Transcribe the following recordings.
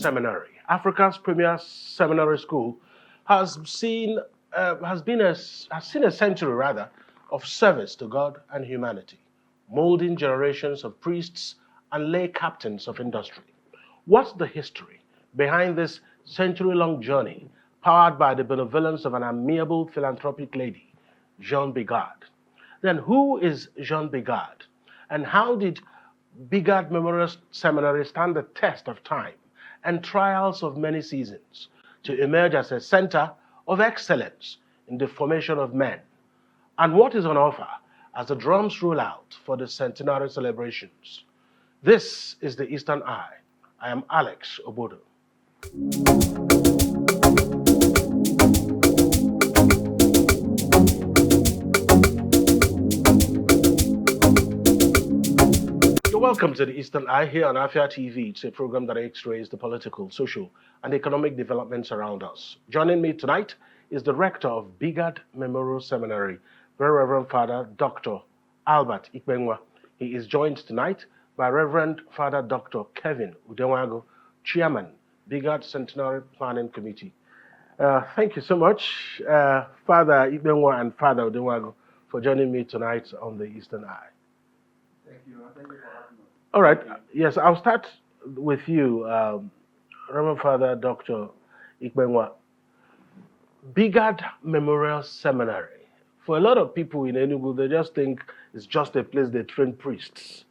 Seminary, Africa's premier seminary school, has seen a century rather of service to God and humanity, molding generations of priests and lay captains of industry. What's the history behind this century-long journey, powered by the benevolence of an amiable philanthropic lady, Jean Bigard? Then who is Jean Bigard, and how did Bigard Memorial Seminary stand the test of time and trials of many seasons to emerge as a center of excellence in the formation of men? And what is on offer as the drums roll out for the centenary celebrations? This is the Eastern Eye. I am Alex Ogbodo. Welcome to the Eastern Eye here on Afia TV. It's a program that X-rays the political, social, and economic developments around us. Joining me tonight is the Rector of Bigard Memorial Seminary, Very Reverend Father Dr. Albert Ikpenwa. He is joined tonight by Reverend Father Dr. Kevin Udenwagu, Chairman, Bigard Centenary Planning Committee. Thank you so much, Father Ikpenwa and Father Udenwagu, for joining me tonight on the Eastern Eye. Thank you. Thank you for having us. All right. Yes, I'll start with you, Reverend Father Dr. Ikpenwa. Bigard Memorial Seminary. For a lot of people in Enugu, they just think it's just a place they train priests.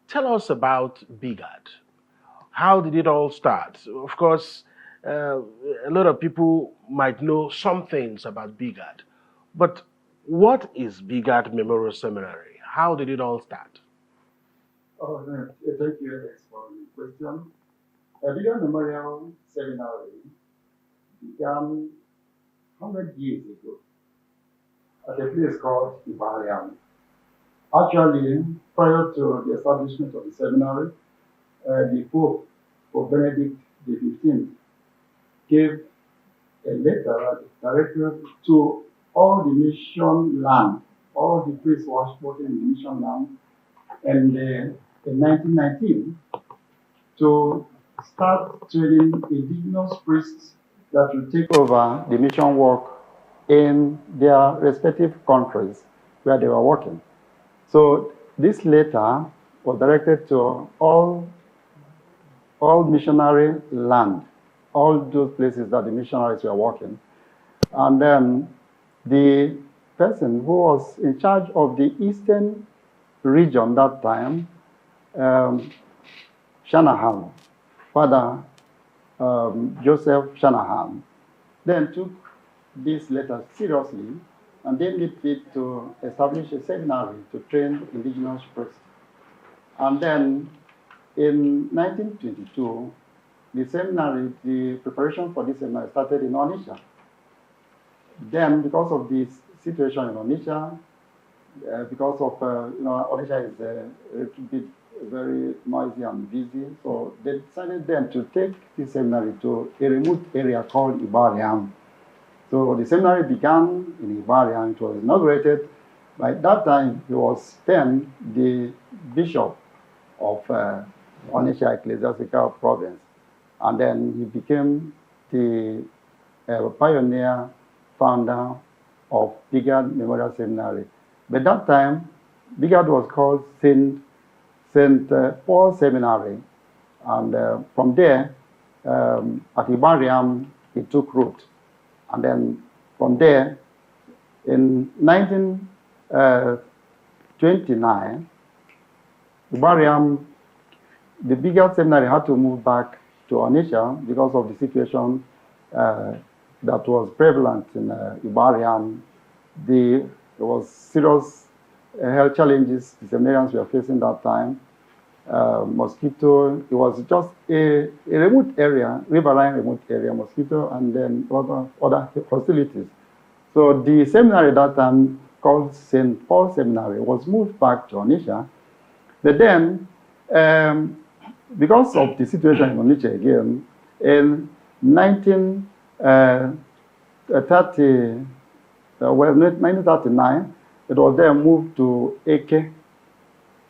Tell us about Bigard. How did it all start? Of course, a lot of people might know some things about Bigard, but what is Bigard Memorial Seminary? How did it all start? Oh, no. Thank you, Alex, for the question. Bigard Memorial Seminary began 100 years ago at a place called Ibariam. Actually, prior to the establishment of the seminary, the Pope Benedict XV gave a letter directed to all the mission land, all the priests working in the mission land, and in 1919 to start training indigenous priests that will take over the mission work in their respective countries where they were working. So this letter was directed to all missionary land, all those places that the missionaries were working. And then the person who was in charge of the eastern region that time, Shanahan, Father Joseph Shanahan, then took this letter seriously and then it to establish a seminary to train indigenous priests. And then in 1922, the preparation for this seminary started in Onitsha. Then, because of this situation in Onitsha, because of, Onitsha is a little bit very noisy and busy, so they decided then to take this seminary to a remote area called Ibariam. So the seminary began in Ibariam. It was inaugurated. By that time, he was then the bishop of Onitsha Ecclesiastical Province. And then he became the pioneer, founder of Bigard Memorial Seminary. By that time, Bigard was called St. Paul Seminary. And from there, at Ibariam, it took root. And then from there, in 1929, Ibariam, the Bigard Seminary had to move back to Onitsha because of the situation that was prevalent in Ibariam. There was serious health challenges the seminarians were facing that time. Mosquito, it was just a remote area, riverine remote area, mosquito, and then other hostilities. So the seminary at that time, called St. Paul Seminary, was moved back to Onitsha. But then, because of the situation in Onitsha again, in 1939, it was then moved to Eke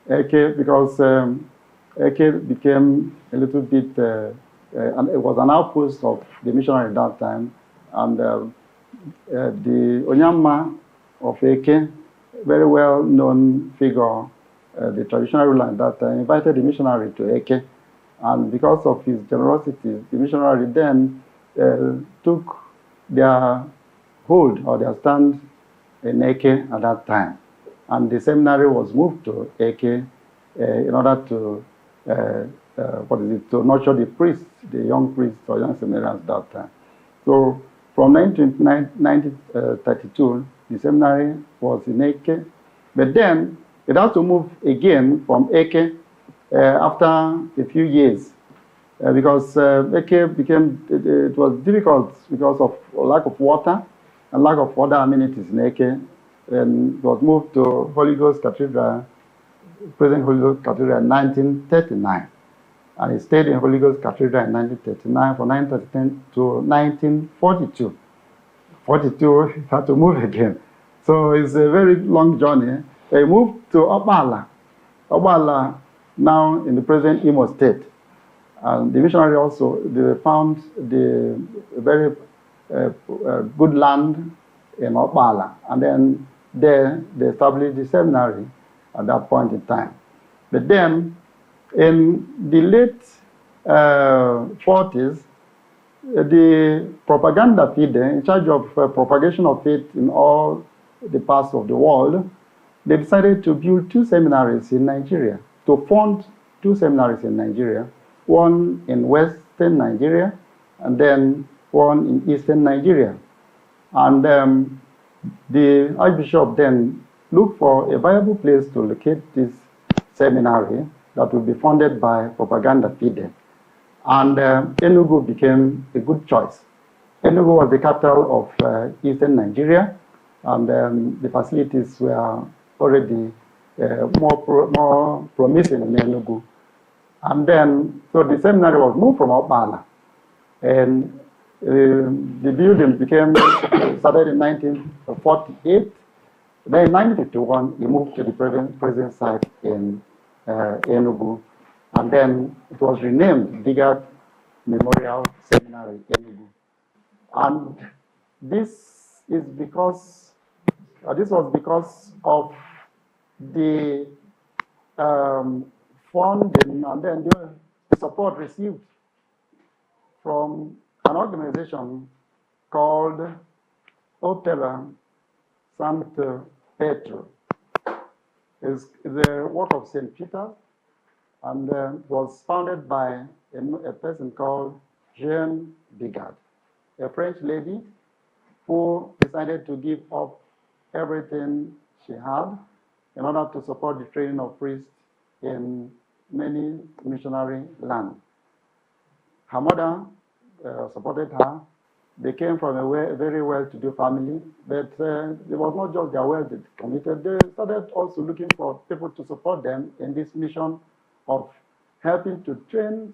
because Eke became a little bit and it was an outpost of the missionary at that time. And the Onyama of Eke, very well-known figure, the traditional ruler at that time, invited the missionary to Eke. And because of his generosity, the missionary then took their hold or their stand in Eke at that time. And the seminary was moved to Eke in order to, to nurture the priests, the young priests or young seminarians at that time. So from 1932, the seminary was in Eke, but then it had to move again from Eke after a few years because Eke became, it was difficult because of lack of water and lack of other amenities in Eke, and it was moved to Holy Ghost Cathedral, present Holy Ghost Cathedral in 1939. And he stayed in Holy Ghost Cathedral in 1939 from 1939 to 1942. 42, he had to move again. So it's a very long journey. He moved to Obala. Obala, now in the present Imo State. And the missionary also, they found the very good land in Obala. And then there, they established the seminary at that point in time. But then, in the late 40s, the propaganda feed, in charge of propagation of faith in all the parts of the world, they decided to build two seminaries in Nigeria, to fund two seminaries in Nigeria, one in western Nigeria and then one in eastern Nigeria. And the Archbishop then looked for a viable place to locate this seminary that would be funded by propaganda feed. And Enugu became a good choice. Enugu was the capital of eastern Nigeria, and the facilities were already more promising in Enugu. And then, so the seminary was moved from Obala, and the building started in 1948. Then in 1951, we moved to the present site in Enugu. And then it was renamed Bigard Memorial Seminary, Enugu. And this is because, this was because of the funding and then the support received from an organization called Opera Santo Petro. It's the work of St. Peter, and was founded by a person called Jeanne Bigard, a French lady who decided to give up everything she had in order to support the training of priests in many missionary lands. Her mother supported her. They came from a very well-to-do family, but it was not just their wealth that committed. They started also looking for people to support them in this mission of helping to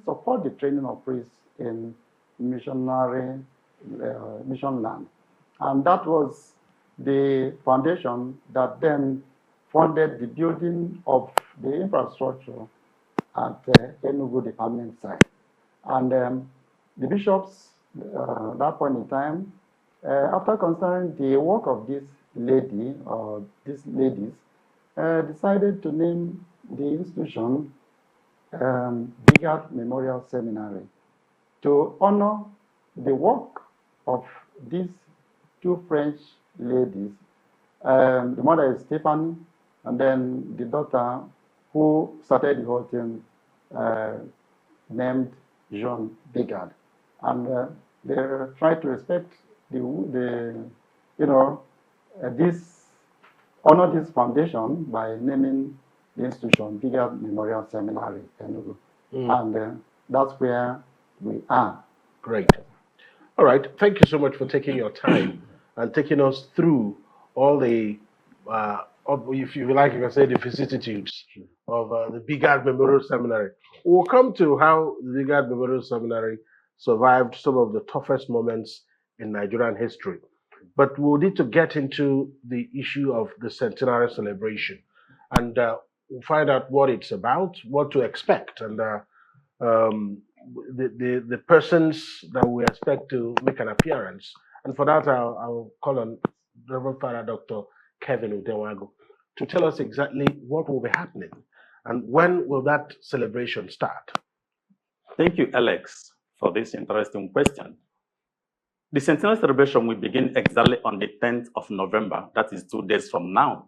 support the training of priests in missionary mission land. And that was the foundation that then funded the building of the infrastructure at Enugu department site. And the bishops at that point in time, after considering the work of this lady or these ladies, decided to name the institution Bigard Memorial Seminary to honor the work of these two French ladies. The mother is Stephanie, and then the daughter who started the whole thing named Jean Bigard. And they tried to respect honor this foundation by naming the institution Bigard Memorial Seminary, Enugu. And that's where we are. Great. All right. Thank you so much for taking your time and taking us through all the, if you like, you can say the vicissitudes of the Bigard Memorial Seminary. We'll come to how the Bigard Memorial Seminary survived some of the toughest moments in Nigerian history. But we'll need to get into the issue of the centenary celebration, and we'll find out what it's about, what to expect, and the persons that we expect to make an appearance. And for that, I'll call on Reverend Father Dr. Kevin Udenwagu to tell us exactly what will be happening and when will that celebration start. Thank you, Alex, for this interesting question. The Centenary celebration will begin exactly on the 10th of November. That is 2 days from now.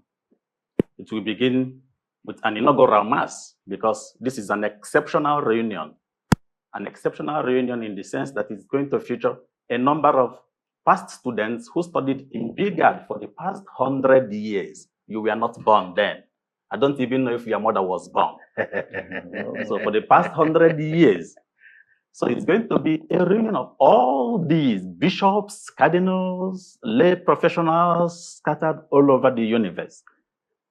It will begin with an inaugural mass because this is an exceptional reunion. An exceptional reunion in the sense that it's going to feature a number of past students who studied in Bigard for the past 100 years. You were not born then. I don't even know if your mother was born. So for the past 100 years. So it's going to be a reunion of all these bishops, cardinals, lay professionals scattered all over the universe.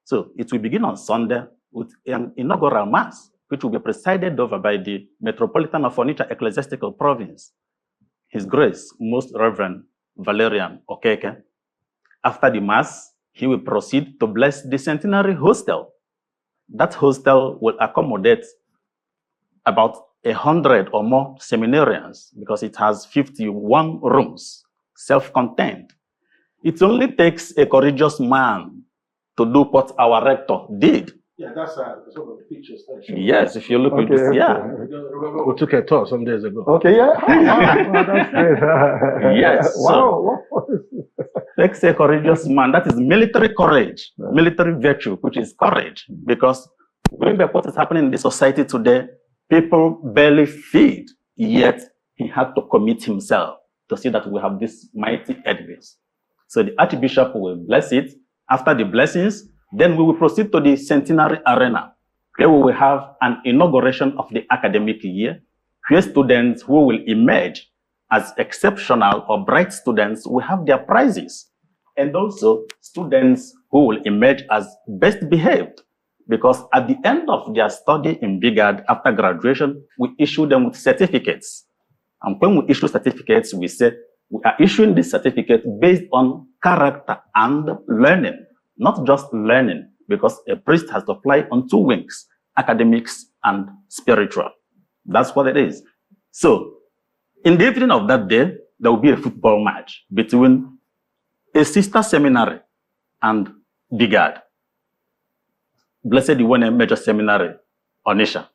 So it will begin on Sunday with an inaugural mass, which will be presided over by the Metropolitan of Onitsha Ecclesiastical Province, His Grace, Most Reverend Valerian Okeke. After the mass, he will proceed to bless the Centenary Hostel. That hostel will accommodate about 100 or more seminarians because it has 51 rooms, self-contained. It only takes a courageous man to do what our rector did. Yeah, that's some of the pictures. Yes, if you look at this, yeah. We took a tour some days ago. Okay, yeah. Wow, that's great. Yes. Wow. Takes a courageous man. That is military courage, military virtue, which is courage. Because remember what is happening in the society today, people barely feed, yet he had to commit himself to see that we have this mighty edifice. So the Archbishop will bless it. After the blessings, then we will proceed to the Centenary Arena, where we will have an inauguration of the academic year, where students who will emerge as exceptional or bright students will have their prizes. And also students who will emerge as best behaved, because at the end of their study in Bigard after graduation, we issue them with certificates. And when we issue certificates, we say we are issuing this certificate based on character and learning, not just learning, because a priest has to fly on 2 wings, academics and spiritual. That's what it is. So in the evening of that day, there will be a football match between a sister seminary and Bigard. Blessed the one major seminary, Onitsha.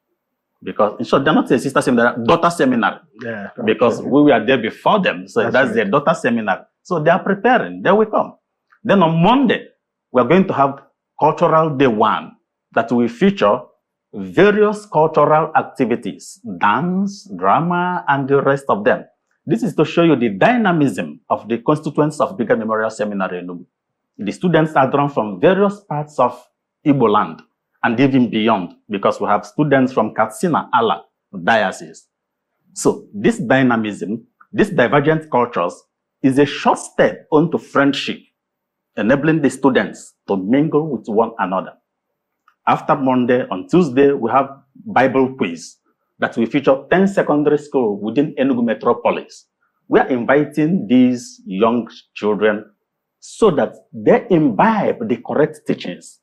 Because in short, they're not a sister seminary, daughter seminary. Yeah. Because we were there before them. So that's their daughter seminary. So they are preparing. They will come. Then on Monday, we're going to have Cultural Day 1 that will feature various cultural activities, dance, drama, and the rest of them. This is to show you the dynamism of the constituents of Bigard Memorial Seminary. The students are drawn from various parts of Igbo land and even beyond, because we have students from Katsina, Ala, diocese. So this dynamism, these divergent cultures, is a short step onto friendship, enabling the students to mingle with one another. After Monday, on Tuesday, we have Bible quiz that will feature 10 secondary schools within Enugu Metropolis. We are inviting these young children so that they imbibe the correct teachings.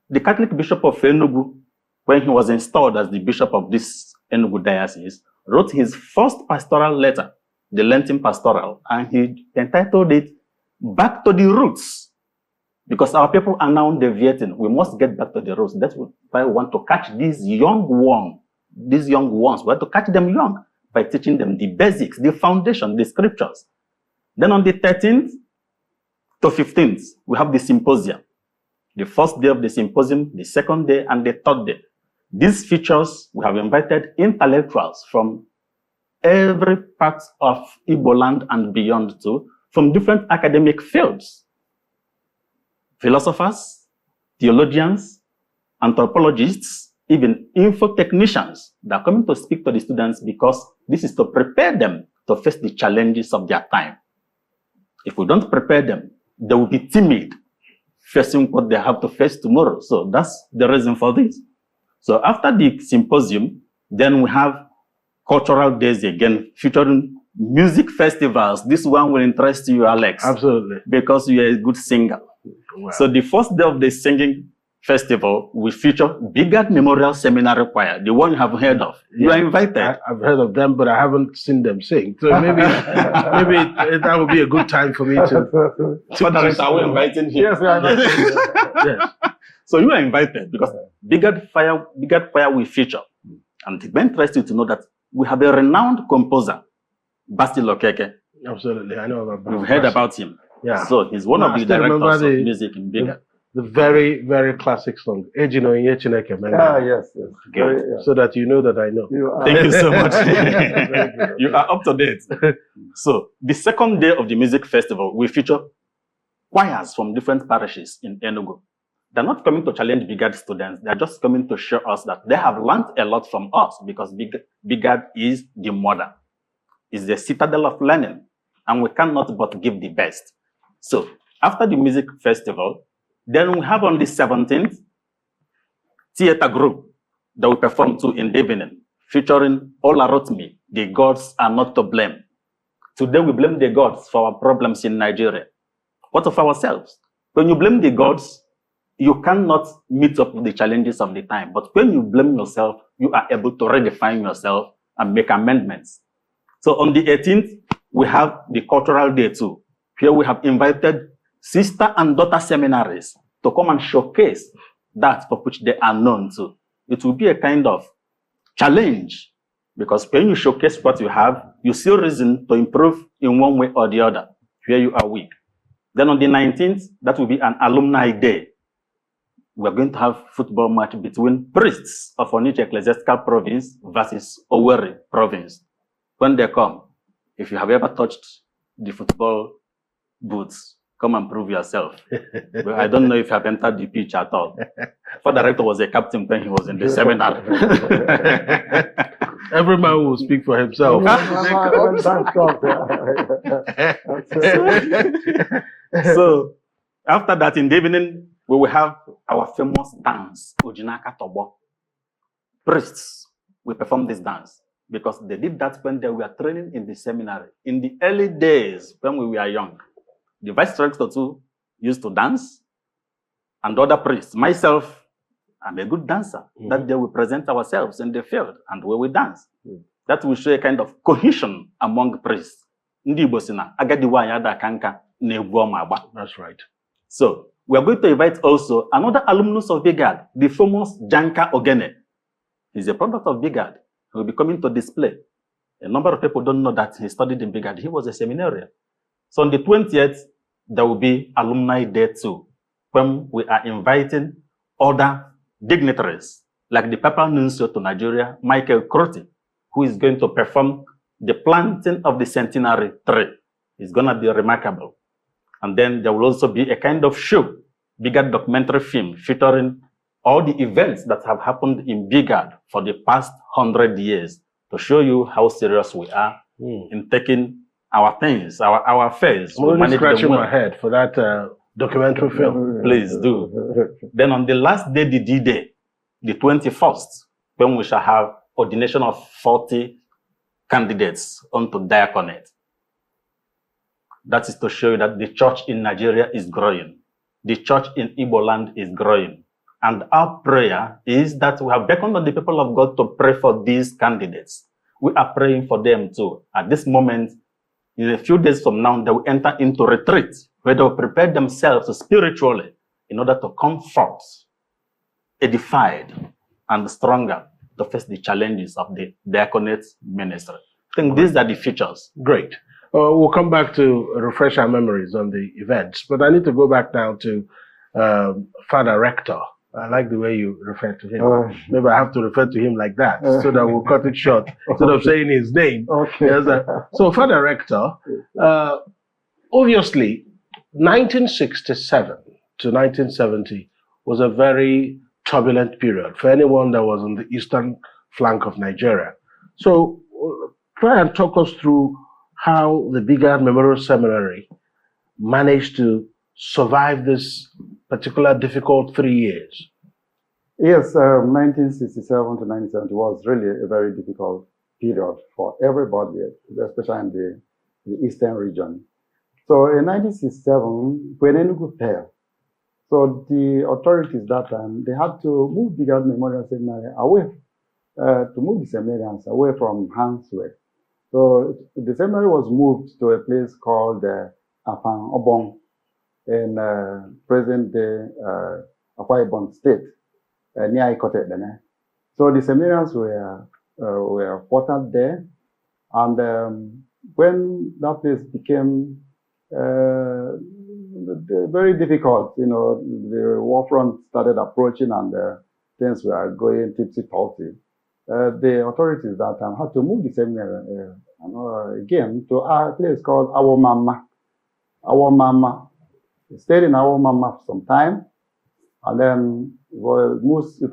The Catholic Bishop of Enugu, when he was installed as the Bishop of this Enugu diocese, wrote his first pastoral letter, the Lenten Pastoral, and he entitled it Back to the Roots. Because our people are now deviating. We must get back to the roots. That's why we want to catch these young ones. We want to catch them young by teaching them the basics, the foundation, the scriptures. Then on the 13th to 15th, we have the symposium. The first day of the symposium, the second day, and the third day. These features, we have invited intellectuals from every part of Igbo land and beyond too, from different academic fields. Philosophers, theologians, anthropologists, even info technicians that are coming to speak to the students, because this is to prepare them to face the challenges of their time. If we don't prepare them, they will be timid, facing what they have to face tomorrow. So that's the reason for this. So after the symposium, then we have cultural days again, featuring music festivals. This one will interest you, Alex. Absolutely. Because you are a good singer. Wow. So the first day of the singing festival, we feature Bigard Memorial Seminary Choir, the one you have heard of. You are invited. I've heard of them, but I haven't seen them sing. So maybe that would be a good time for me to. Father Rector, are we inviting him? Yes, we are inviting you. Yes. So you are invited because Bigard Choir we feature. And it interests you to know that we have a renowned composer, Basti Lokeke. Absolutely, I know about. You've heard about him. Yeah. So he's one of the directors of music in Bigard. The very, very classic song, Ejino Inye Chineke Menga. Yes. Good. So that you know that I know. Thank you so much. You are up to date. So the second day of the music festival, we feature choirs from different parishes in Enugu. They're not coming to challenge Bigard students. They're just coming to show us that they have learned a lot from us because Bigard is the mother. It's the citadel of learning, and we cannot but give the best. So after the music festival, then we have on the 17th, theater group that we perform to in the evening, featuring Olarotmi, The Gods Are Not to Blame. Today we blame the gods for our problems in Nigeria. What of ourselves? When you blame the gods, you cannot meet up with the challenges of the time. But when you blame yourself, you are able to redefine yourself and make amendments. So on the 18th, we have the cultural day too. Here we have invited sister and daughter seminaries to come and showcase that for which they are known to. It will be a kind of challenge because when you showcase what you have, you see reason to improve in one way or the other, where you are weak. Then on the 19th, that will be an alumni day. We're going to have football match between priests of Onitsha Ecclesiastical Province versus Owerri Province. When they come, if you have ever touched the football boots, come and prove yourself. But I don't know if you have entered the pitch at all. Father Rector was a captain when he was in the seminar. Every man will speak for himself. So after that, in the evening, we will have our famous dance, Ojinaka Tobo. Priests will perform this dance because they did that when they were training in the seminary. In the early days, when we were young, the vice rector too used to dance, and other priests. Myself, I'm a good dancer. That day we present ourselves in the field and we will dance. That will show a kind of cohesion among priests. That's right. So we are going to invite also another alumnus of Bigard, the famous Janka Ogene. He's a product of Bigard. He will be coming to display. A number of people don't know that he studied in Bigard. He was a seminarian. So on the 20th, there will be alumni day too, when we are inviting other dignitaries, like the Papal Nuncio to Nigeria, Michael Crotty, who is going to perform the planting of the Centenary tree. It's going to be remarkable. And then there will also be a kind of show, Bigard documentary film, featuring all the events that have happened in Bigard for the past 100 years, to show you how serious we are in taking our things, our affairs. I'm only scratching my head for that documentary film. Please do. Then on the last day, the D-Day, the 21st, when we shall have ordination of 40 candidates onto diaconate. That is to show you that the church in Nigeria is growing. The church in Igbo land is growing. And our prayer is that we have beckoned on the people of God to pray for these candidates. We are praying for them too. At this moment, in a few days from now, they will enter into retreat, where they will prepare themselves spiritually in order to come forth, edified and stronger to face the challenges of the diaconate ministry. I think these are the features. Great. We'll come back to refresh our memories on the events, but I need to go back now to Father Rector. I like the way you refer to him. Maybe I have to refer to him like that so that we'll cut it short instead of saying his name. Okay. So, Father Rector, obviously, 1967 to 1970 was a very turbulent period for anyone that was on the eastern flank of Nigeria. So, try and talk us through how the Bigard Memorial Seminary managed to survive this particular difficult 3 years. Yes, 1967 to 1970 was really a very difficult period for everybody, especially in the eastern region. So in 1967, when Enugu fell, So the authorities that time, they had to move Bigard Memorial Seminary away, to move the seminarians away from Hansway. So the seminary was moved to a place called Afan Obong in present-day Akwa Ibom State, near Ikote Bene. So the seminarians were quartered there, and when that place became very difficult, you know, the war front started approaching and things were going tipsy-topsy. The authorities that time had to move the seminary again to a place called Awomama. Awomama. It stayed in Awomama for some time, and then it was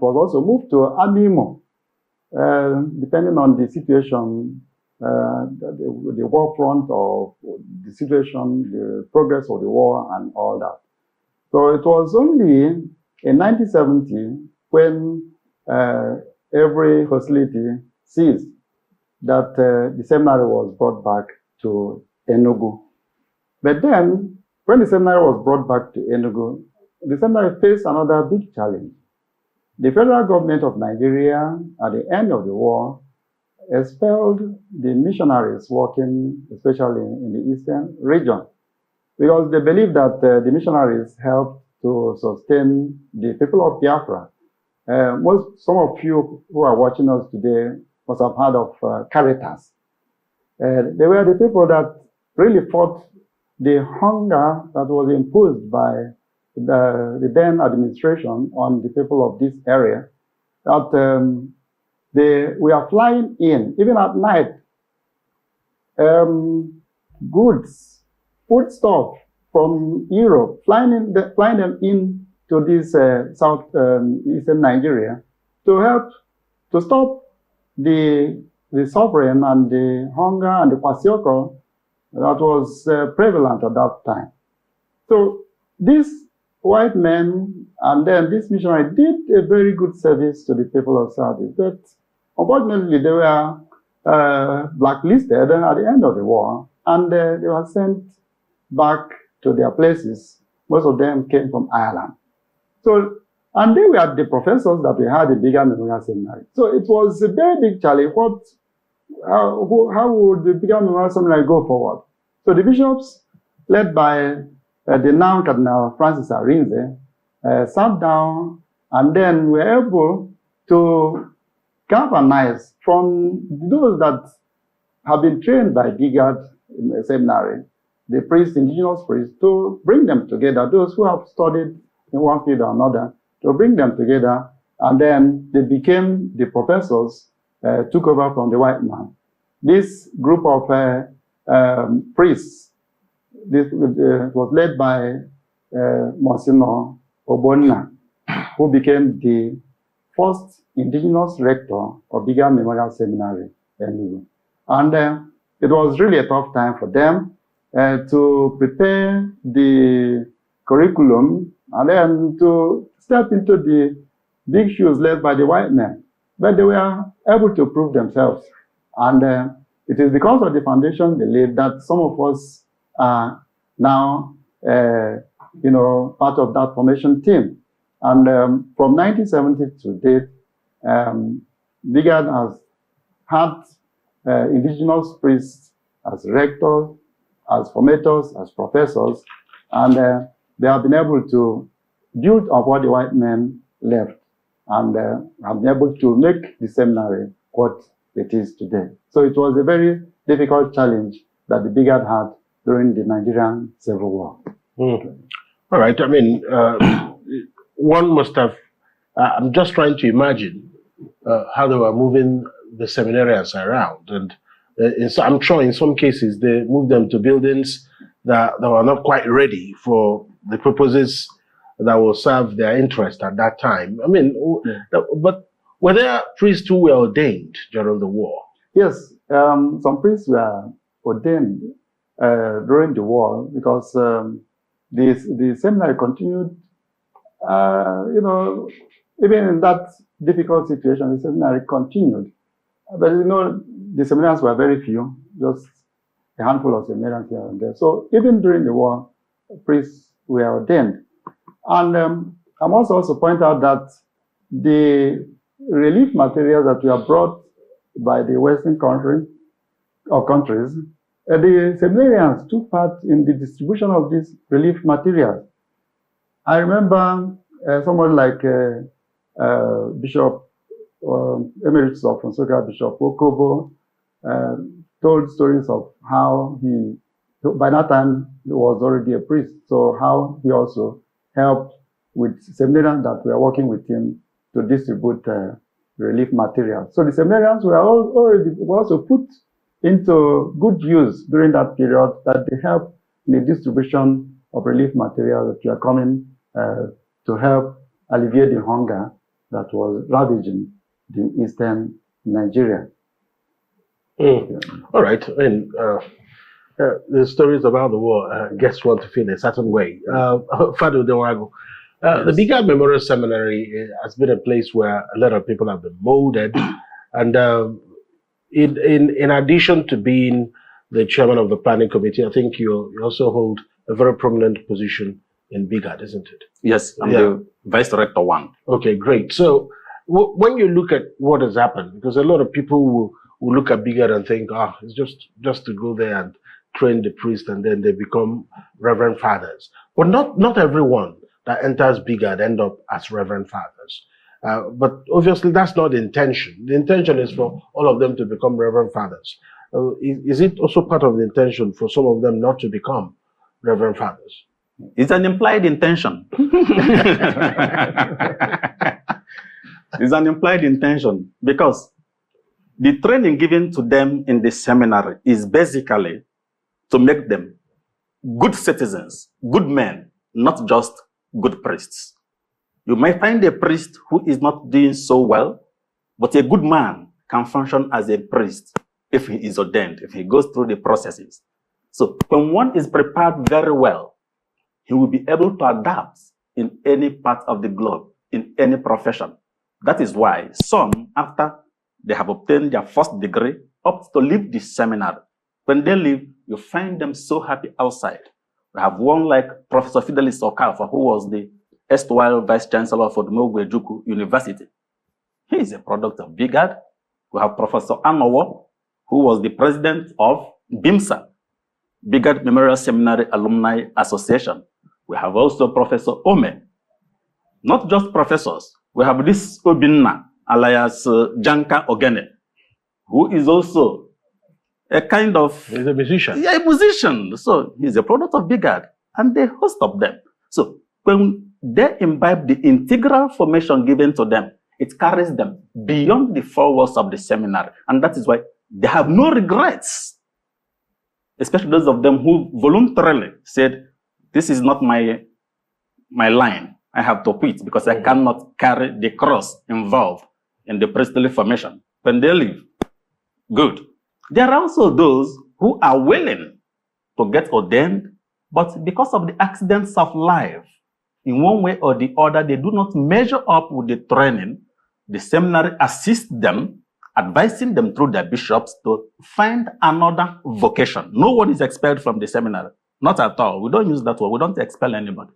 also moved to Amimo, depending on the situation, the war front or the situation, the progress of the war and all that. So it was only in 1970 when every hostility ceased that the seminary was brought back to Enugu. But then, when the seminary was brought back to Enugu, the seminary faced another big challenge. The federal government of Nigeria, at the end of the war, expelled the missionaries working, especially in the eastern region, because they believed that the missionaries helped to sustain the people of Biafra. Some of you who are watching us today must have heard of Caritas. They were the people that really fought the hunger that was imposed by the then administration on the people of this area, that we are flying in, even at night, goods, foodstuff from Europe, flying them in to this eastern Nigeria to help to stop the suffering and the hunger and the kwashiorkor that was prevalent at that time. So these white men and then this missionary did a very good service to the people of Saudi, but unfortunately they were blacklisted at the end of the war, and they were sent back to their places. Most of them came from Ireland. So, and they were the professors that we had in Bigard Memorial Seminary. So it was a very big challenge. How would the Bigard Memorial Seminary go forward? So the bishops, led by the now Cardinal Francis Arinze, sat down and then were able to galvanize from those that have been trained by Bigard Seminary, the priests, indigenous priests, to bring them together, those who have studied in one field or another, to bring them together, and then they became the professors, took over from the white man. This group of priests, this was led by Monsignor Ogbonna, who became the first indigenous rector of Bigard Memorial Seminary. And it was really a tough time for them to prepare the curriculum and then to step into the big shoes led by the white men. But they were able to prove themselves. And it is because of the foundation they laid that some of us are now, part of that formation team. And from 1970 to date, Bigard has had indigenous priests as rectors, as formators, as professors, and they have been able to build on what the white men left, and have been able to make the seminary what it is today. So it was a very difficult challenge that the Bigard had during the Nigerian Civil War. Mm. All right. I mean, one must have, I'm just trying to imagine how they were moving the seminarians around. And I'm sure in some cases they moved them to buildings that were not quite ready for the purposes that will serve their interest at that time. I mean, but were there priests who were ordained during the war? Yes, some priests were ordained during the war because the seminary continued, even in that difficult situation, the seminary continued. But the seminarians were very few, just a handful of seminarians here and there. So even during the war, priests were ordained. And I must also point out that the relief materials that were brought by the Western countries, the seminarians took part in the distribution of these relief materials. I remember someone like Bishop Emeritus of Fonseca, Bishop Okobo, told stories of how he, by that time, he was already a priest, so how he also helped with seminarians that were working with him to distribute relief materials. So the seminarians were also put into good use during that period, that they helped in the distribution of relief materials that were coming to help alleviate the hunger that was ravaging the eastern Nigeria. All right. And the stories about the war gets one to feel a certain way. Father Udenwagu, the Bigard Memorial Seminary has been a place where a lot of people have been molded, and in addition to being the chairman of the planning committee, I think you also hold a very prominent position in Bigard, isn't it? Yes, I'm the vice rector one. Okay, great. So when you look at what has happened, because a lot of people will look at Bigard and think, it's just to go there and train the priest and then they become reverend fathers. But not everyone that enters Bigard end up as reverend fathers. But obviously that's not the intention. The intention is for all of them to become reverend fathers. Is it also part of the intention for some of them not to become reverend fathers? It's an implied intention. It's an implied intention because the training given to them in the seminary is basically to make them good citizens, good men, not just good priests. You might find a priest who is not doing so well, but a good man can function as a priest if he is ordained, if he goes through the processes. So when one is prepared very well, he will be able to adapt in any part of the globe, in any profession. That is why some, after they have obtained their first degree, opt to leave the seminary. When they leave, you find them so happy outside. We have one like Professor Fidelis Okafor, who was the erstwhile Vice Chancellor for the Udenwagu University. He is a product of Bigard. We have Professor Anowo, who was the president of BIMSA, Bigard Memorial Seminary Alumni Association. We have also Professor Ome. Not just professors. We have this Obinna, alias Janka Ogene, who is also a kind of... He's a musician. Yeah, a musician. So he's a product of Bigard, and they host of them. So when they imbibe the integral formation given to them, it carries them beyond the four walls of the seminary. And that is why they have no regrets, especially those of them who voluntarily said, this is not my line. I have to quit because I cannot carry the cross involved in the priestly formation. When they leave, good. There are also those who are willing to get ordained, but because of the accidents of life, in one way or the other, they do not measure up with the training. The seminary assists them, advising them through their bishops to find another vocation. No one is expelled from the seminary. Not at all. We don't use that word. We don't expel anybody.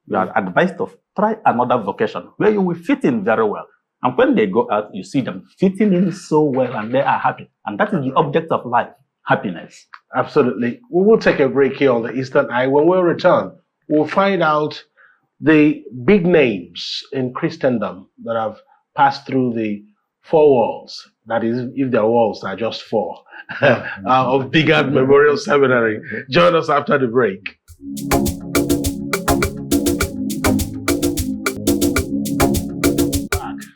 You are advised to try another vocation where you will fit in very well. And when they go out, you see them fitting in so well and they are happy. And that is the object of life, happiness. Absolutely. We will take a break here on the Eastern Eye. When we return, we'll find out the big names in Christendom that have passed through the four walls. That is, if their walls are just four, of Bigard Memorial Seminary. Join us after the break.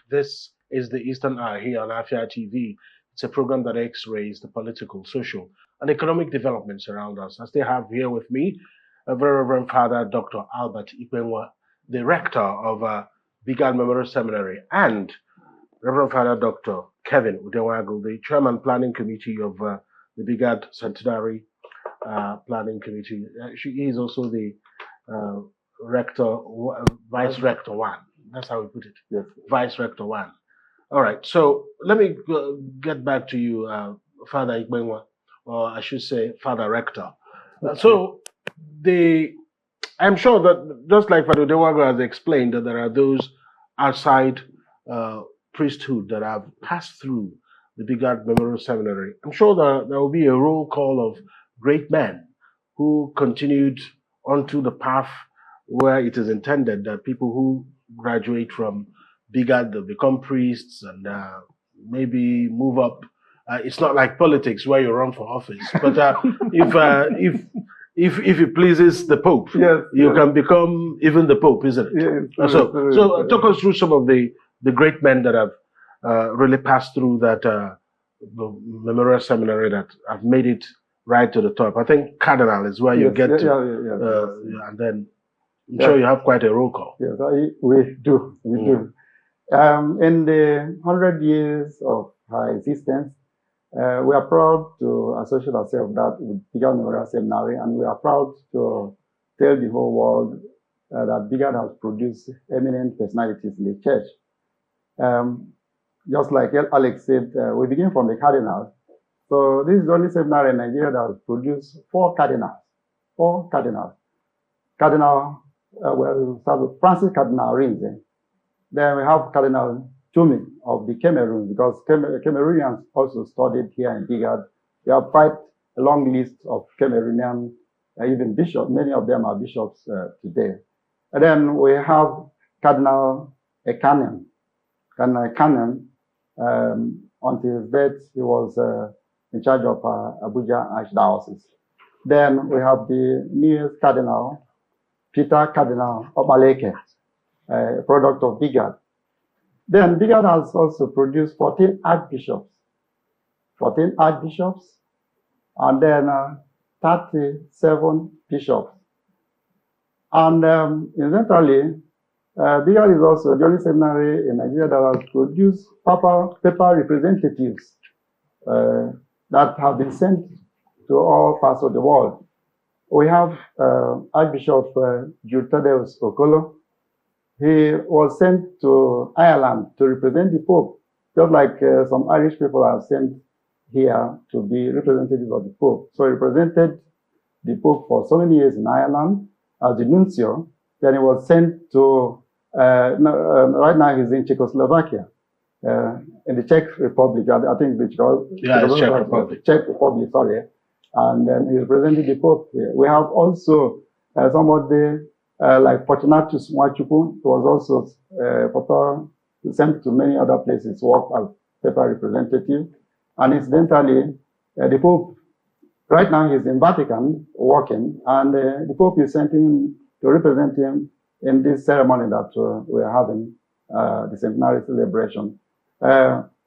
This is the Eastern Eye here on Afia TV. It's a program that x-rays the political, social, and economic developments around us. As they have here with me, a very Reverend Father Dr. Albert Ikpenwa, the Rector of Bigard Memorial Seminary, and Reverend Father Dr. Kevin Udenwagu, the Chairman Planning Committee of the Bigard Centenary Planning Committee. She is also the Rector, Vice Rector 1. That's how we put it. Yes. Vice Rector 1. All right. So let me get back to you, Father Ikpenwa, or I should say Father Rector. So the I'm sure that just like Father Udenwagu has explained, that there are those outside priesthood that have passed through the Bigard Memorial Seminary. I'm sure that there will be a roll call of great men who continued onto the path where it is intended that people who graduate from Bigard, they become priests and maybe move up. It's not like politics where you run for office, but if it pleases the Pope, yes, you can become even the Pope, isn't it? Yes, so talk us through some of the great men that have really passed through that the Memorial Seminary that have made it right to the top. I think Cardinal is where you get to, and then I'm sure you have quite a roll call. Yes, we do. In the 100 years of our existence, we are proud to associate ourselves with Bigard Memorial Seminary, and we are proud to tell the whole world that Bigard has produced eminent personalities in the church. Just like Alex said, we begin from the cardinals. So this is the only seminary in Nigeria that has produced 4 cardinals. 4 cardinals. Cardinal, we start with Francis Cardinal Rinze. Then we have Cardinal Tumi of the Cameroon, because Cameroonians also studied here in Bigard. We have quite a long list of Cameroonian, even bishops. Many of them are bishops today. And then we have Cardinal Ekanem. Cardinal Ekanem, until his death, he was in charge of Abuja Archdiocese. Then we have the newest Cardinal, Peter Cardinal Obaleke, a product of Bigard. Then Bigard has also produced 14 archbishops, and then 37 bishops. And incidentally, Bigard is also the only seminary in Nigeria that has produced papal representatives that have been sent to all parts of the world. We have Archbishop Jude Thaddeus Okolo. He was sent to Ireland to represent the Pope, just like some Irish people are sent here to be representatives of the Pope. So he represented the Pope for so many years in Ireland as the nuncio. Then he was sent to, right now he's in Czechoslovakia, in the Czech Republic, I think the Czech Republic, sorry. And then he represented the Pope here. We have also somebody like Fortunatus Nwachukwu, who was also sent to many other places, worked as papal representative. And incidentally, the Pope, right now he's in Vatican working, and the Pope is sending him to represent him in this ceremony that we are having, the centenary celebration.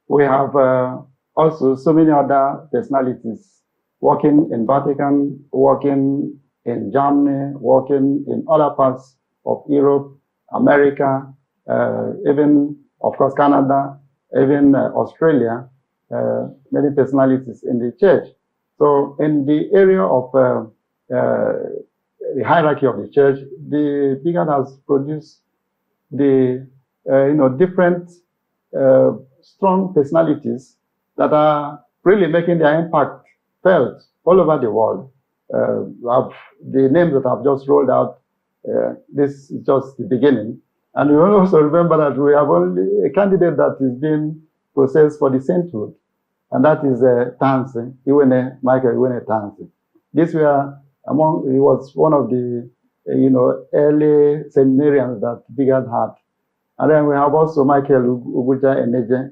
We have also so many other personalities working in Vatican, working in Germany, working in other parts of Europe, America, even, of course, Canada, even Australia, many personalities in the church. So in the area of the hierarchy of the church, the Bigard has produced the different strong personalities that are really making their impact felt all over the world. The names that I've just rolled out, this is just the beginning. And we also remember that we have only a candidate that is being processed for the sainthood, and that is Tansi, Michael Iwene Tansi. This were he was one of the early seminarians that Bigard had. And then we have also Michael Ubuja Eneje.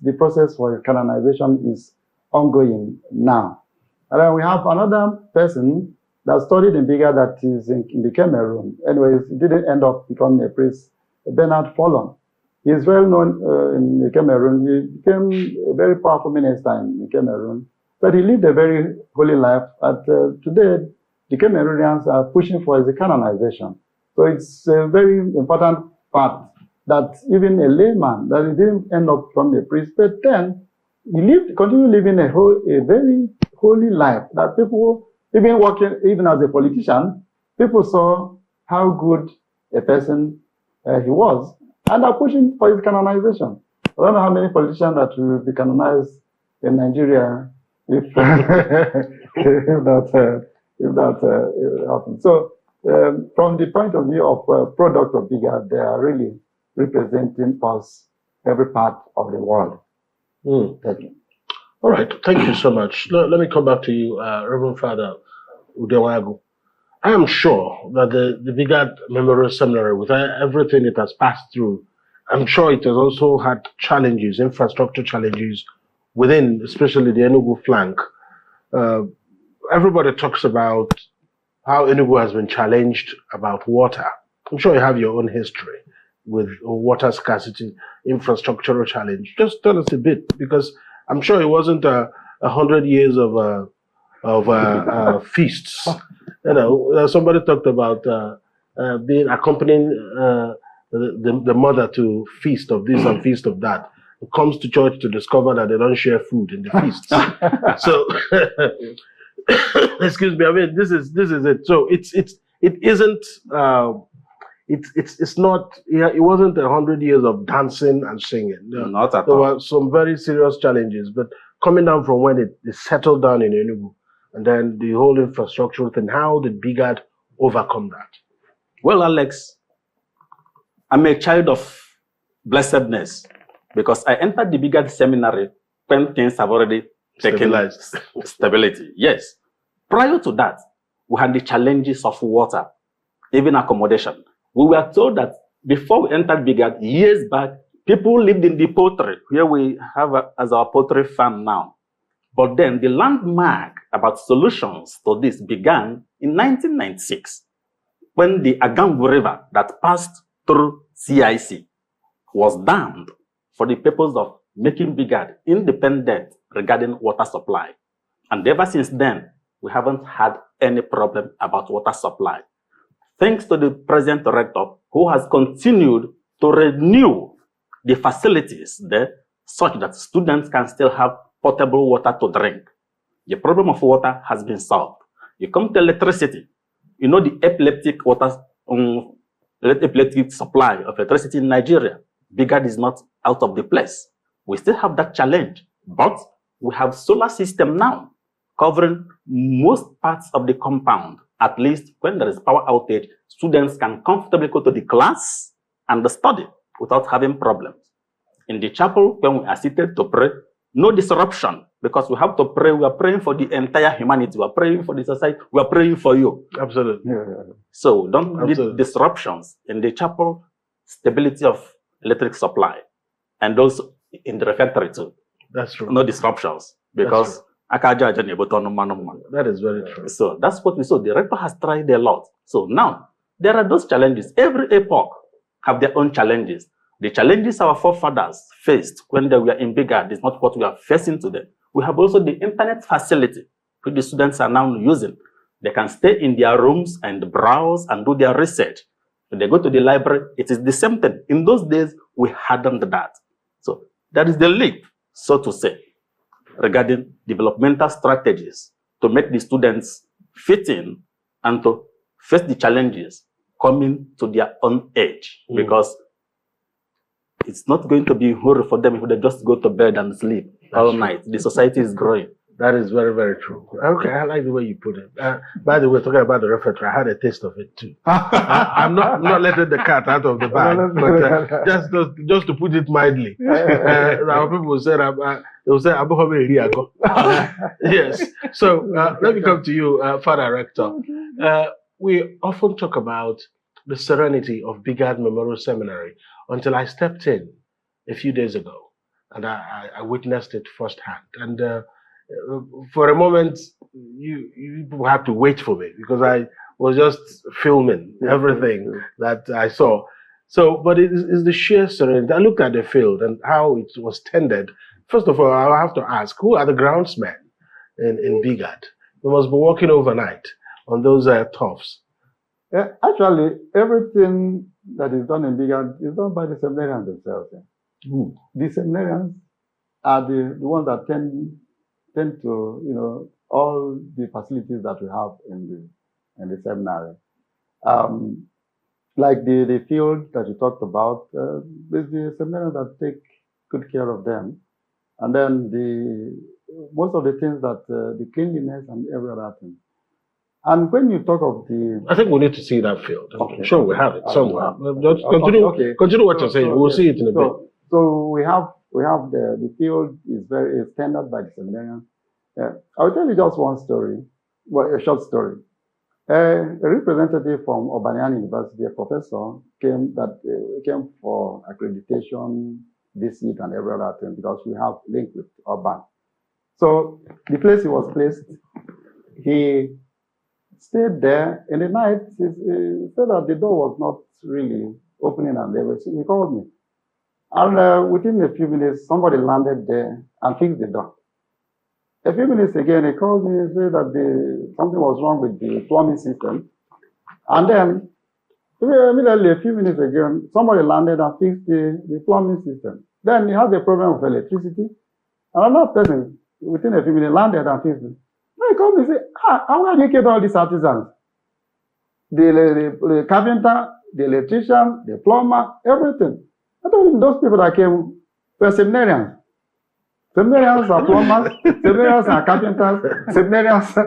The process for his canonization is ongoing now. And then we have another person that studied in Bigard that is in the Cameroon. Anyways, he didn't end up becoming a priest, Bernard Fallon. He is well known in the Cameroon. He became a very powerful minister in the Cameroon, but he lived a very holy life. But today, the Cameroonians are pushing for his canonization. So it's a very important part that even a layman, that he didn't end up becoming a priest, but then he continued living a very holy life, that people, even working, even as a politician, people saw how good a person he was, and are pushing for his canonization. I don't know how many politicians that will be canonized in Nigeria if that happens. So from the point of view of product of Bigard, they are really representing us every part of the world. Thank you. All right, thank you so much. Let me come back to you, Reverend Father Udenwagu. I am sure that the Bigard Memorial Seminary, with everything it has passed through, I'm sure it has also had challenges, infrastructure challenges within, especially the Enugu flank. Everybody talks about how Enugu has been challenged about water. I'm sure you have your own history with water scarcity, infrastructural challenge. Just tell us a bit, because I'm sure it wasn't 100 years of feasts. You know, somebody talked about being accompanying the mother to feast of this and feast of that. It comes to church to discover that they don't share food in the feasts. So, excuse me. I mean, this is it. So it isn't. It's not. It wasn't 100 years of dancing and singing. Not at there all. were some very serious challenges, but coming down from when it settled down in Enugu, and then the whole infrastructural thing. How did Bigard overcome that? Well, Alex, I'm a child of blessedness because I entered the Bigard Seminary when things have already taken stability. Yes. Prior to that, we had the challenges of water, even accommodation. We were told that before we entered Bigard, years back, people lived in the poultry, where we have as our poultry farm now. But then the landmark about solutions to this began in 1996, when the Agangu River that passed through CIC was dammed for the purpose of making Bigard independent regarding water supply. And ever since then, we haven't had any problem about water supply. Thanks to the present rector, who has continued to renew the facilities there such that students can still have potable water to drink. The problem of water has been solved. You come to electricity, you know the epileptic supply of electricity in Nigeria. Bigard is not out of the place. We still have that challenge, but we have solar system now covering most parts of the compound. At least when there is power outage, students can comfortably go to the class and study without having problems. In the chapel, when we are seated to pray, no disruption, because we have to pray. We are praying for the entire humanity. We are praying for the society. We are praying for you. Absolutely. So don't need disruptions in the chapel, stability of electric supply, and also in the refectory too. That's true. No disruptions, because that is very true. So that's what we saw. The rector has tried a lot. So now there are those challenges. Every epoch have their own challenges. The challenges our forefathers faced when they were in Bigard is not what we are facing today. We have also the internet facility, which the students are now using. They can stay in their rooms and browse and do their research. When they go to the library, it is the same thing. In those days, we hadn't that. So that is the leap, so to say, regarding developmental strategies to make the students fit in and to face the challenges coming to their own age. Because it's not going to be horror for them if they just go to bed and sleep all night. The society is growing. That is very, very true. Okay, I like the way you put it. By the way, talking about the refectory, I had a taste of it too. I'm not letting the cat out of the bag, but just to put it mildly. Our people will say, yes. So let me come to you, Father Rector. We often talk about the serenity of Bigard Memorial Seminary until I stepped in a few days ago and I witnessed it firsthand. And for a moment, you had to wait for me because I was just filming everything that I saw. So, but it is the sheer serenity. I looked at the field and how it was tended. First of all, I have to ask, who are the groundsmen in Bigard? They must be working overnight on those turfs. Actually, everything that is done in Bigard is done by the seminarians themselves. The seminarians are the ones that tend to, all the facilities that we have in the seminary. Like the field that you talked about, there's the seminarians that take good care of them. And then most of the things that, the cleanliness and every other thing. And when you talk of the... I think we need to see that field. Okay. I'm sure we have it somewhere. Just continue what you're saying. We'll see it in a bit. So we have the field is very standard by the seminarians. I'll tell you just one story, well, a short story. A representative from Obanian University, a professor, came for accreditation, visit, and every other thing because we have link with Urban. So the place he was placed, he stayed there. In the night, he said that the door was not really opening and everything. He called me. And within a few minutes, somebody landed there and fixed the door. A few minutes again, he called me and said that something was wrong with the plumbing system. And then, immediately, a few minutes again, somebody landed and fixed the plumbing system. Then he had a problem with electricity. Another person, within a few minutes, landed and fixed it. Then he called me and said, how do you get all these artisans? The carpenter, the electrician, the plumber, everything. I told him those people that came were seminarians. Seminarians are plumbers, seminarians are carpenters, seminarians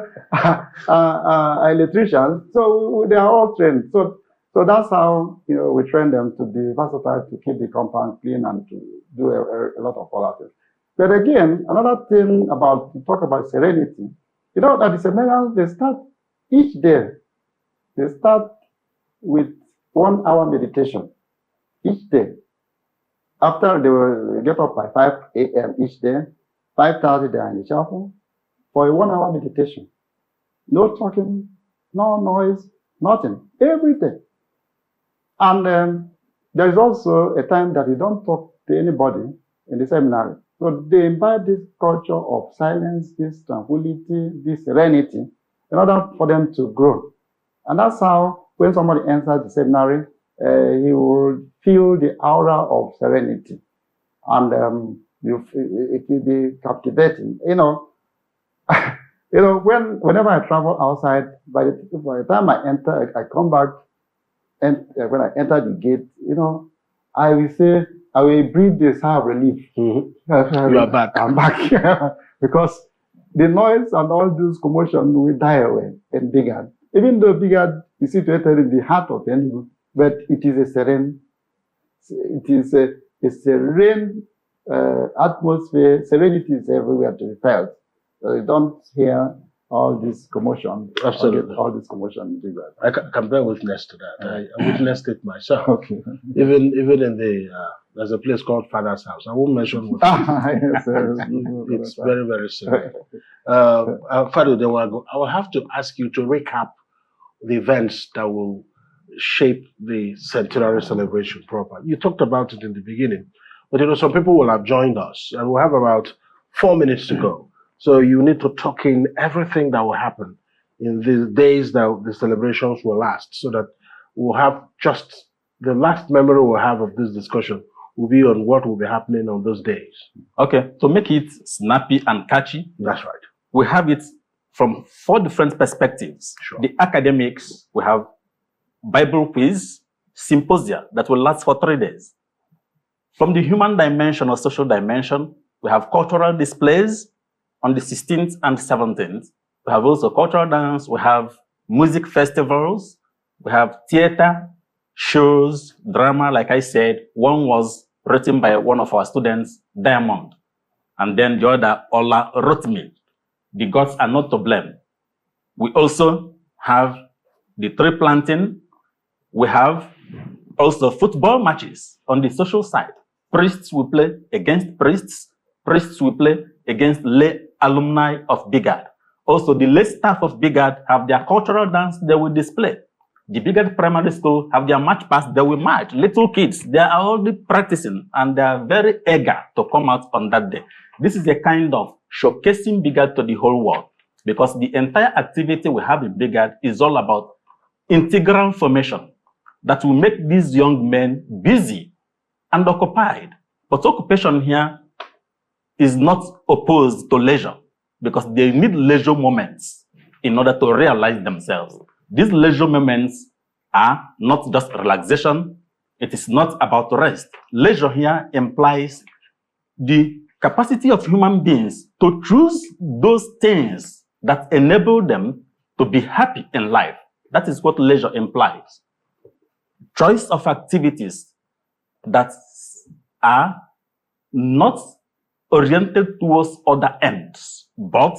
are electricians. So they are all trained. So that's how we train them to be versatile, to keep the compound clean and to do a lot of other things. But again, another thing to talk about serenity, that the seminarians, they start each day, they start with 1 hour meditation each day. After they will get up by 5 a.m. each day, 5:30 they are in the chapel for a 1 hour meditation. No talking, no noise, nothing, every day. And there is also a time that you don't talk to anybody in the seminary. So they imbibe this culture of silence, this tranquility, this serenity, in order for them to grow. And that's how, when somebody enters the seminary, he will feel the aura of serenity, and it will be captivating. Whenever I travel outside, by the time I enter, I come back, and when I enter the gate, I will breathe this sigh of relief. Mm-hmm. You are back. I'm back because the noise and all this commotion will die away in Bigard. Even though Bigard is situated in the heart of Enugu, but it is a serene atmosphere. Serenity is everywhere to be felt. So you don't hear all this commotion. Absolutely. All this commotion in Bigard. I can bear witness to that. I witnessed it myself. Okay. Even in there's a place called Father's House. I won't mention what it's very, very serene. Father Udenwagu, I will have to ask you to recap the events that will shape the centenary celebration proper. You talked about it in the beginning, but some people will have joined us, and we'll have about 4 minutes to go. So you need to tuck in everything that will happen in the days that the celebrations will last, so that we'll have just the last memory we'll have of this discussion will be on what will be happening on those days. Okay, to make it snappy and catchy, that's right. We have it from 4 different perspectives. Sure. The academics, we have Bible quiz, symposia that will last for 3 days. From the human dimension or social dimension, we have cultural displays on the 16th and 17th. We have also cultural dance, we have music festivals, we have theater, shows, drama, like I said. One was written by one of our students, Diamond, and then the other, Ola, wrote me. The gods are not to blame. We also have the tree planting. We have also football matches on the social side. Priests will play against priests. Priests will play against lay alumni of Bigard. Also, the lay staff of Bigard have their cultural dance they will display. The Bigard Primary School have their march past, they will march. Little kids, they are already practicing and they are very eager to come out on that day. This is a kind of showcasing Bigard to the whole world, because the entire activity we have in Bigard is all about integral formation that will make these young men busy and occupied. But occupation here is not opposed to leisure, because they need leisure moments in order to realize themselves. These leisure moments are not just relaxation. It is not about rest. Leisure here implies the capacity of human beings to choose those things that enable them to be happy in life. That is what leisure implies. Choice of activities that are not oriented towards other ends, but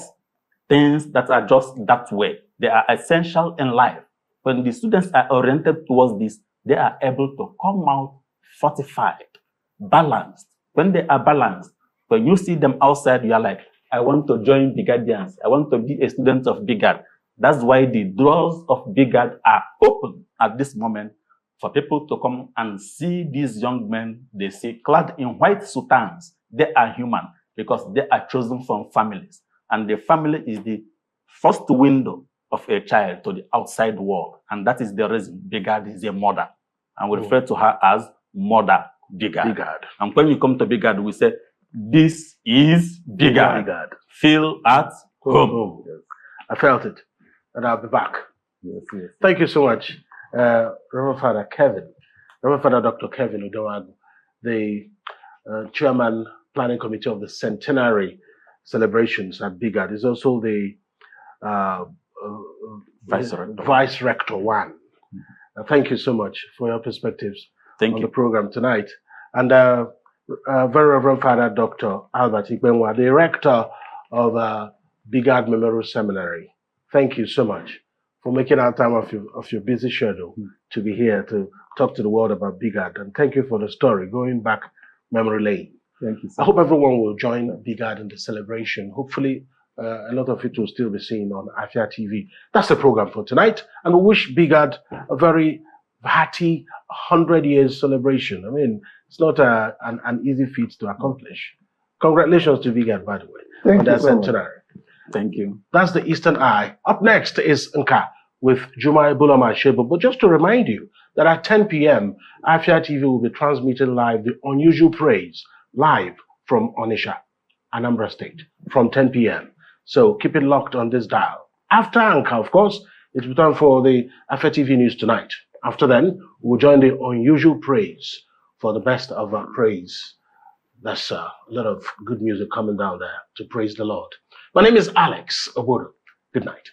things that are just that way. They are essential in life. When the students are oriented towards this, they are able to come out fortified, balanced. When they are balanced, when you see them outside, you are like, I want to join Bigardians. I want to be a student of Bigard. That's why the doors of Bigard are open at this moment for people to come and see these young men they see clad in white soutanes. They are human because they are chosen from families. And the family is the first window of a child to the outside world. And that is the reason Bigard is a mother. And we refer to her as Mother Bigard. And when you come to Bigard, we say, this is Bigard. Feel at home. Yes. I felt it. And I'll be back. Yes. Thank you so much, Reverend Father Dr. Kevin Udenwagu, the Chairman Planning Committee of the Centenary celebrations at Bigard. Is also the Vice Rector 1. Thank you so much for your perspectives on the program tonight. And very Reverend Father Dr. Albert Ikpenwa, the Rector of Bigard Memorial Seminary. Thank you so much for making out time of your busy schedule to be here to talk to the world about Bigard. And thank you for the story, going back memory lane. Thank you, sir. I hope everyone will join Bigard in the celebration. Hopefully, a lot of it will still be seen on Afia TV. That's the program for tonight. And we wish Bigard a very hearty 100 years celebration. I mean, it's not an easy feat to accomplish. Congratulations to Bigard, by the way, on their centenary. Thank you. That's the Eastern Eye. Up next is Nka with Jumai Bulama Shebo. But just to remind you that at 10 p.m., Afia TV will be transmitting live the Unusual Praise, live from Onitsha, Anambra State, from 10 p.m. So keep it locked on this dial. After Nka, of course, it's time for the Afia TV News Tonight. After then, we'll join the Unusual Praise for the best of our praise. That's a lot of good music coming down there to praise the Lord. My name is Alex Ogbodo. Good night.